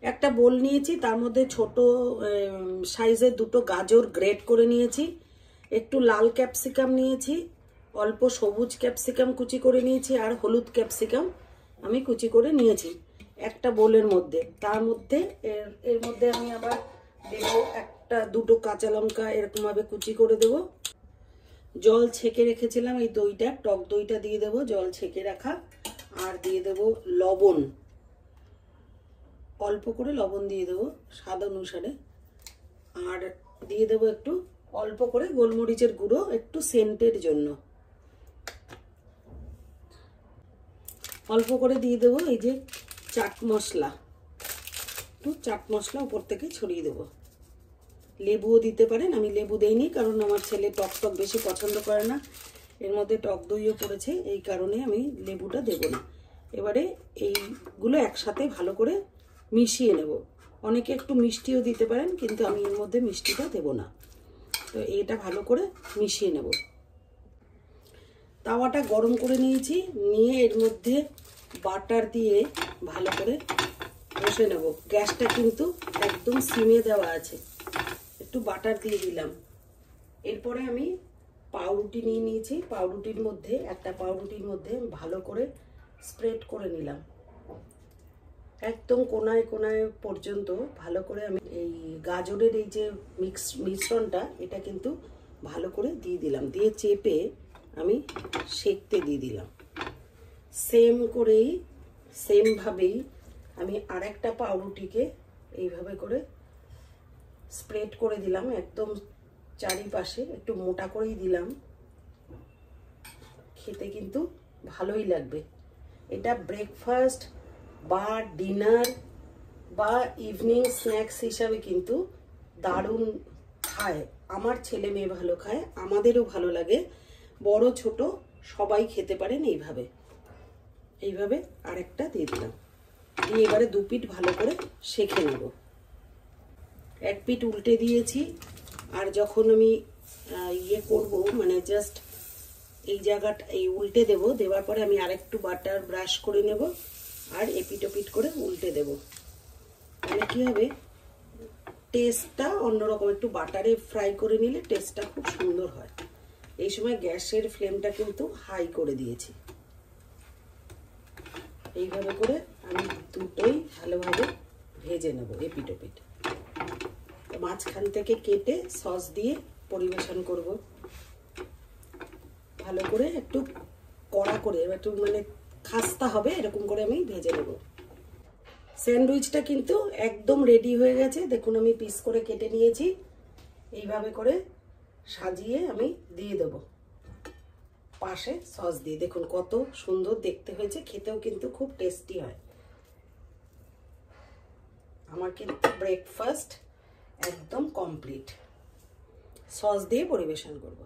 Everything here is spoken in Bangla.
একটা বোল নিয়েছি, তার মধ্যে ছোট সাইজের দুটো গাজর গ্রেট করে নিয়েছি, একটু লাল ক্যাপসিকাম নিয়েছি, অল্প সবুজ ক্যাপসিকাম কুচি করে নিয়েছি, আর হলুদ ক্যাপসিকাম আমি কুচি করে নিয়েছি একটা বোলের মধ্যে। তার মধ্যে এর মধ্যে আমি আবার দেবো দুটো কাঁচা লঙ্কা এরকমভাবে কুচি করে দেবো। জল ছেঁকে রেখেছিলাম এই দইটা, টক দইটা দিয়ে দেবো, জল ছেঁকে রাখা। আর দিয়ে দেবো লবণ, অল্প করে লবণ দিয়ে দেবো স্বাদ অনুসারে। আর দিয়ে দেবো একটু অল্প করে গোলমরিচের গুঁড়ো, একটু সেন্টের জন্য অল্প করে দিয়ে দেবো। এই যে চাট মশলা, একটু চাট মশলা উপর থেকে ছড়িয়ে দেবো। লেবুও দিতে পারেন, আমি লেবু দেইনি কারণ আমার ছেলে টক টক বেশি পছন্দ করে না। এর মধ্যে টক দইও পড়েছে, এই কারণে আমি লেবুটা দেব না। এবারে এইগুলো একসাথে ভালো করে মিশিয়ে নেব। অনেকে একটু মিষ্টিও দিতে পারেন, কিন্তু আমি এর মধ্যে মিষ্টিটা দেব না। তো এটা ভালো করে মিশিয়ে নেব। তাওয়াটা গরম করে নিয়েছি, নিয়ে এর মধ্যে বাটার দিয়ে ভালো করে বসে নেব। গ্যাসটা কিন্তু একদম সিমে দেওয়া আছে। একটু বাটার দিয়ে দিলাম। এরপরে আমি পাউরুটি নিয়ে নিয়েছি, একটা পাউরুটির মধ্যে ভালো করে স্প্রেড করে নিলাম, একদম কোনায় কোনায় পর্যন্ত ভালো করে। আমি এই গাজরের এই যে মিশ্রণটা, এটা কিন্তু ভালো করে দিয়ে দিলাম, দিয়ে চেপে আমি সেঁকতে দিয়ে দিলাম। সেমভাবেই আমি আরেকটা পাউরুটিকে এইভাবে করে স্প্রেড করে দিলাম, একদম চারিপাশে একটু মোটা করেই দিলাম। খেতে কিন্তু ভালোই লাগবে। এটা ব্রেকফাস্ট বা ডিনার বা ইভিনিং স্ন্যাক্স হিসাবে কিন্তু দারুণ খায়। আমার ছেলে মেয়ে ভালো খায়, আমাদেরও ভালো লাগে, বড় ছোট সবাই খেতে পারেন। এইভাবে আরেকটা দিয়ে দিলাম, দিয়ে এবারে দু পিঠ ভালো করে সেঁকে নেব। এক পিঠ উল্টে দিয়েছি, আর যখন আমি করব, মানে জাস্ট এই জায়গাটা উল্টে দেব, দেওয়ার পরে আমি আরেকটু বাটার ব্রাশ করে নেব, আর এপিট ওপিট করে উল্টে দেব। তাহলে কি হবে, টেস্টটা অন্যরকম। একটু বাটারে ফ্রাই করে নিলে টেস্টটা খুব সুন্দর হয়। এই সময় গ্যাসের ফ্লেমটা কিন্তু হাই করে দিয়েছি। এইভাবে করে আমি দুটোই ভালোভাবে ভেজে নেব এপিট ওপিট। মাঝখান থেকে কেটে সস দিয়ে পরিবেশন করব। ভালো করে একটু কড়া করে, একটু মানে খাস্তা হবে এরকম করে আমি ভেজে নেব। স্যান্ডউইচটা কিন্তু একদম রেডি হয়ে গেছে। দেখুন আমি পিস করে কেটে নিয়েছি, এইভাবে করে সাজিয়ে আমি দিয়ে দেব পাশে সস দিয়ে। দেখুন কত সুন্দর দেখতে হয়েছে, খেতেও কিন্তু খুব টেস্টি হয়। আমার কিন্তু ব্রেকফাস্ট একদম কমপ্লিট। সস দিয়ে পরিবেশন করব।